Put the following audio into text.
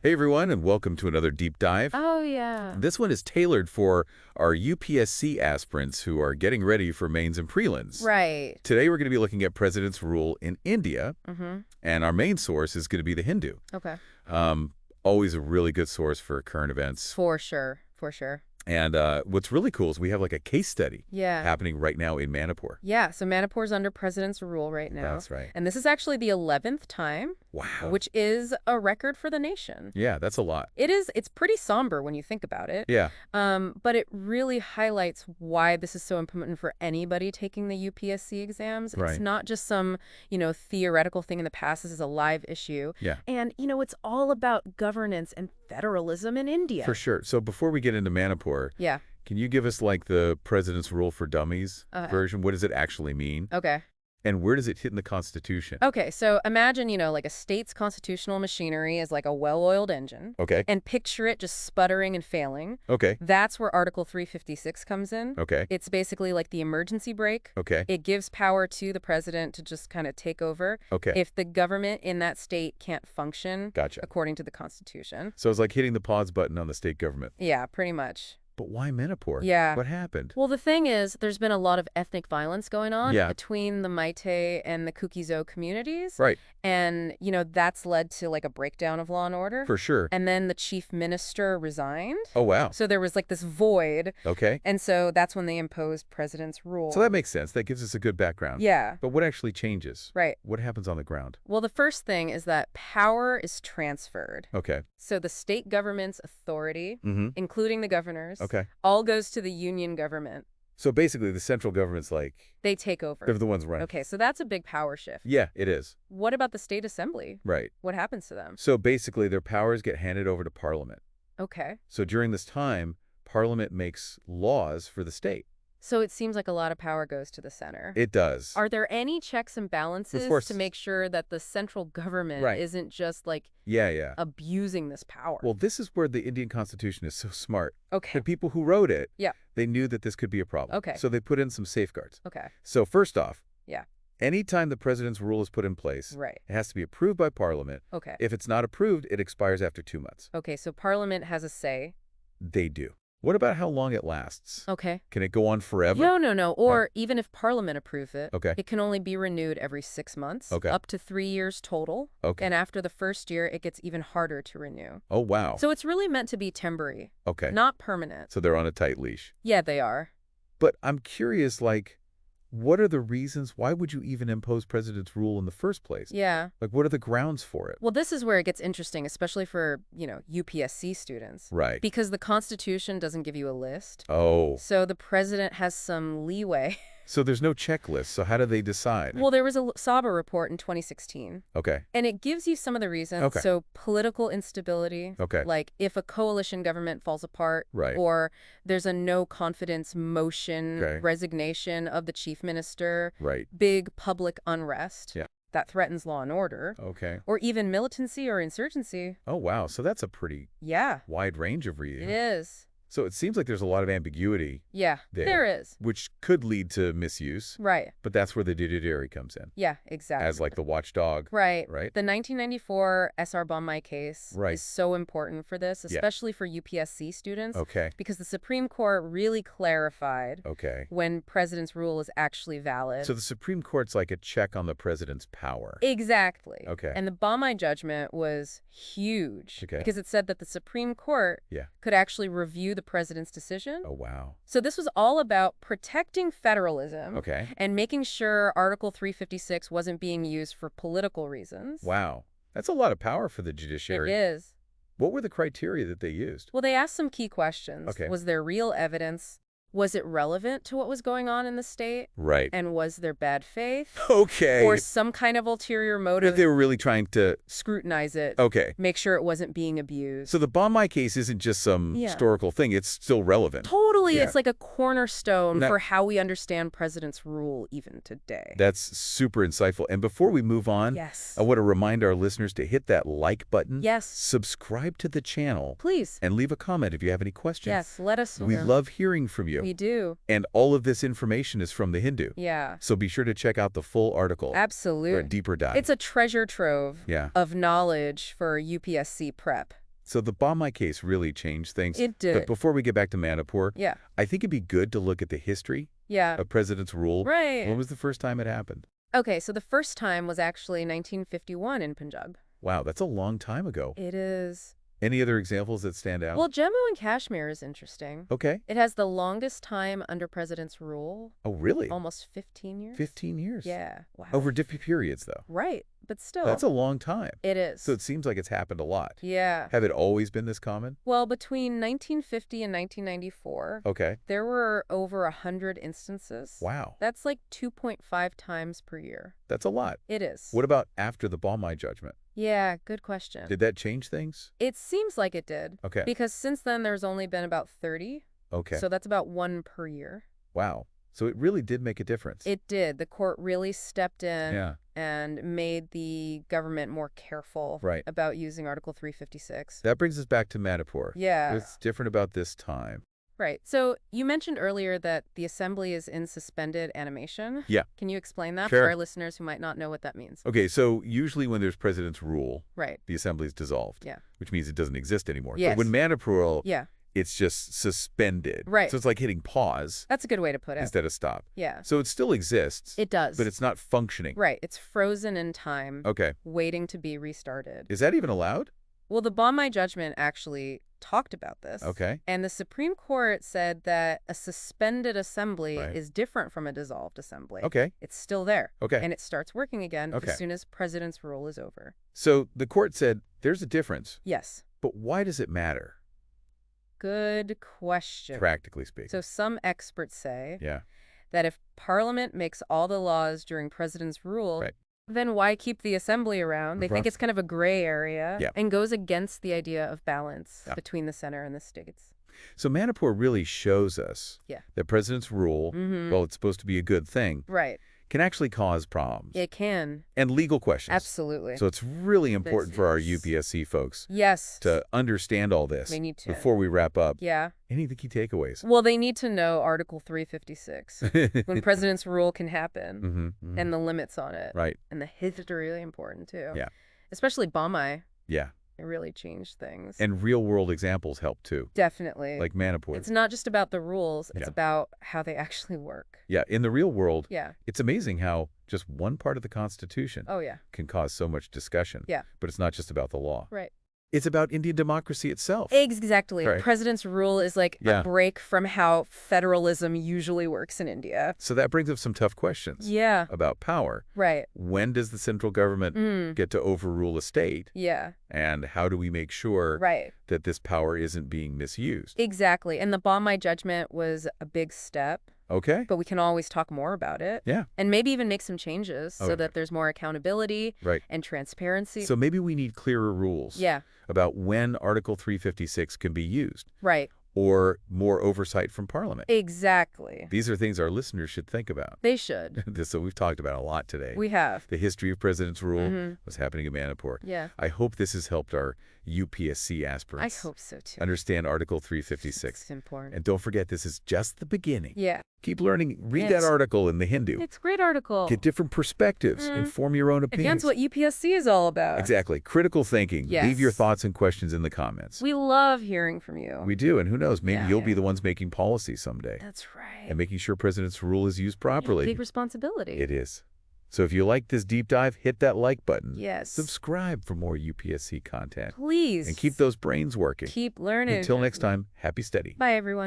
Hey everyone, and welcome to another deep dive. Oh, yeah. This one is tailored for our UPSC aspirants who are getting ready for mains and prelims. Right. Today we're going to be looking at president's rule in India, Mm-hmm. and our main source is going to be the Hindu. Okay. Always a really good source for current events. For sure. For sure. And what's really cool is we have like a case study Yeah. happening right now in Manipur. Yeah. So Manipur's under president's rule right now. That's right. And this is actually the 11th time, Wow. which is a record for the nation. Yeah, that's a lot. It is. It's pretty somber when you think about it. Yeah. But it really highlights why this is so important for anybody taking the UPSC exams. Right. It's not just some, theoretical thing in the past. This is a live issue. Yeah. And, it's all about governance and federalism in India. For sure. So before we get into Manipur, Yeah. can you give us like the President's Rule for Dummies Uh-huh. version? What does it actually mean? Okay. And where does it hit in the Constitution? Okay, so imagine, like a state's constitutional machinery is like a well-oiled engine. Okay. And picture it just sputtering and failing. Okay. That's where Article 356 comes in. Okay. It's basically like the emergency brake. Okay. It gives power to the president to just kind of take over Okay. if the government in that state can't function Gotcha. according to the Constitution. So it's like hitting the pause button on the state government. Yeah, pretty much. But why Manipur? Yeah. What happened? Well, the thing is, there's been a lot of ethnic violence going on Yeah. between the Meitei and the Kuki-Zo communities. Right. And, that's led to like a breakdown of law and order. For sure. And then the chief minister resigned. Oh, wow. So there was like this void. Okay. And so that's when they imposed president's rule. So that makes sense. That gives us a good background. Yeah. But what actually changes? Right. What happens on the ground? Well, the first thing is that power is transferred. Okay. So the state government's authority, Mm-hmm. including the governors, Okay. all goes to the union government. So basically the central government's like, They take over. they're the ones running. Okay, so that's a big power shift. Yeah, it is. What about the state assembly? Right. What happens to them? So basically their powers get handed over to Parliament. Okay. So during this time, Parliament makes laws for the state. So it seems like a lot of power goes to the center. It does. Are there any checks and balances course. to make sure that the central government Right. isn't just like Yeah. abusing this power? Well, this is where the Indian Constitution is so smart. Okay. The people who wrote it, Yeah. they knew that this could be a problem. Okay. So they put in some safeguards. Okay. So first off, Yeah. anytime the president's rule is put in place, Right. it has to be approved by Parliament. Okay. If it's not approved, it expires after 2 months. Okay, so Parliament has a say. They do. What about how long it lasts? Okay. Can it go on forever? No. Or even if Parliament approves it, Okay. it can only be renewed every 6 months, Okay. up to 3 years total. Okay. And after the first year, it gets even harder to renew. Oh, wow. So it's really meant to be temporary, Okay. not permanent. So they're on a tight leash. Yeah, they are. But I'm curious, like, what are the reasons? Why would you even impose president's rule in the first place? Yeah. Like, what are the grounds for it? Well, this is where it gets interesting, especially for, UPSC students. Right. Because the Constitution doesn't give you a list. Oh. So the president has some leeway. So there's no checklist. So how do they decide? Well, there was a Saba report in 2016. Okay. And it gives you some of the reasons. Okay. So political instability. Okay. Like if a coalition government falls apart. Right. Or there's a no confidence motion, Okay. resignation of the chief minister. Right. Big public unrest. Yeah. That threatens law and order. Okay. Or even militancy or insurgency. Oh, wow. So that's a pretty Yeah, wide range of reasons. it is. So it seems like there's a lot of ambiguity, Yeah, There. there is. which could lead to misuse. Right. But that's where the judiciary comes in, Yeah, exactly. as like the watchdog. Right. Right? The 1994 SR Bommai case Right. is so important for this, Yeah. especially for UPSC students, Okay. because the Supreme Court really clarified Okay. when president's rule is actually valid. So the Supreme Court's like a check on the president's power. Exactly. Okay. And the Bommai judgment was huge Okay. because it said that the Supreme Court Yeah. could actually review the president's decision. Oh, wow. So this was all about protecting federalism Okay. and making sure Article 356 wasn't being used for political reasons. Wow. That's a lot of power for the It judiciary. is. What were the criteria that they used? Well, they asked some key questions. Okay. Was there real evidence? Was it relevant to what was going on in the state? Right. And was there bad faith? Okay. Or some kind of ulterior What if motive? they were really trying to... Scrutinize it. Okay. Make sure it wasn't being abused. So the Bommai case isn't just some Yeah. historical thing. It's still relevant. Totally. Yeah. It's like a cornerstone Now- for how we understand president's rule even today. That's super insightful. And before we move on, Yes. I want to remind our listeners to hit that like button. Yes. Subscribe to the channel. Please. And leave a comment if you have any questions. Yes. Let us know. We love hearing from you. We do. And all of this information is from the Hindu. Yeah. So be sure to check out the full article for a Absolutely. deeper dive. It's a treasure trove Yeah. of knowledge for UPSC prep. So the Bommai case really changed things. It did. But before we get back to Manipur, Yeah. I think it'd be good to look at the history Yeah. of president's rule. Right. When was the first time it happened? Okay, so the first time was actually 1951 in Punjab. Wow, that's a long time ago. It is. Any other examples that stand out? Well, Jammu and Kashmir is interesting. Okay. It has the longest time under president's rule. Oh, really? Almost 15 years. 15 years. Yeah. Wow. Over different periods, though. Right, but still. That's a long time. It is. So it seems like it's happened a lot. Yeah. Have it always been this common? Well, between 1950 and 1994, Okay. there were over 100 instances. Wow. That's like 2.5 times per year. That's a lot. It is. What about after the Bommai judgment? Yeah, good question. Did that change things? It seems like it did. Okay. Because since then, there's only been about 30. Okay. So that's about one per year. Wow. So it really did make a difference. It did. The court really stepped in Yeah. and made the government more careful Right. about using Article 356. That brings us back to Manipur. Yeah. What's different about this time? Right. So you mentioned earlier that the assembly is in suspended animation. Yeah. Can you explain that Sure. for our listeners who might not know what that means? Okay, so usually when there's president's rule, Right. the assembly is dissolved. Yeah. Which means it doesn't exist anymore. Yes. But when Manipur, Yeah. it's just suspended. Right. So it's like hitting pause That's a good way to put it. instead of stop. Yeah. So it still exists. It does. But it's not functioning. Right. It's frozen in time, Okay. waiting to be restarted. Is that even allowed? Well, the Bommai judgment actually talked about this. Okay. And the Supreme Court said that a suspended assembly Right. is different from a dissolved assembly. Okay. It's still there. Okay. And it starts working again Okay. as soon as president's rule is over. So the court said there's a difference, Yes. but why does it matter, Good question. practically speaking? So some experts say Yeah. that if Parliament makes all the laws during president's rule, Right. then why keep the assembly around? They think it's kind of a gray area Yeah. and goes against the idea of balance Yeah. between the center and the states. So Manipur really shows us Yeah. that president's rule, Mm-hmm. well, it's supposed to be a good thing, Right. can actually cause problems It can. and legal questions. Absolutely. So it's really important for our is- UPSC folks Yes. to understand all this They need to. before we wrap up. Yeah. Any of the key takeaways? Well, they need to know Article 356, when president's rule can happen, and the limits on it. Right. And the history really important, too. Yeah. Especially Bommai. Yeah. It really changed things. And real-world examples help, too, Definitely. like Manipur. It's not just about the rules. It's Yeah. about how they actually work. Yeah, in the real world, Yeah. it's amazing how just one part of the Constitution Oh, yeah. can cause so much discussion. Yeah. But it's not just about the law. Right. It's about Indian democracy itself. Exactly. Right. President's rule is like Yeah. a break from how federalism usually works in India. So that brings up some tough questions Yeah. about power. Right. When does the central government get to overrule a state? Yeah. And how do we make sure Right. that this power isn't being misused? Exactly. And the Bommai judgment was a big step, Okay. but we can always talk more about it. Yeah. And maybe even make some changes so Okay. that there's more accountability Right. and transparency. So maybe we need clearer rules Yeah. about when Article 356 can be used, Right. or more oversight from Parliament. Exactly. These are things our listeners should think about. They should. So we've talked about a lot today. We have. The history of president's rule, what's happening in Manipur. Yeah. I hope this has helped our UPSC I aspirants hope so, too. understand Article 356. It's important. And don't forget, this is just the beginning. Yeah. Keep learning. Read It's- that article in the Hindu. It's a great article. Get different perspectives and form your own opinions. Advance what UPSC is all about. Exactly. Critical thinking. Yes. Leave your thoughts and questions in the comments. We love hearing from you. We do. And who knows, maybe Yeah, you'll be yeah. the ones making policy someday That's right. and making sure president's rule is used properly. Big responsibility. It is. So if you like this deep dive, hit that like button. Yes. Subscribe for more UPSC content. Please. And keep those brains working. Keep learning. Until next time, happy study. Bye, everyone.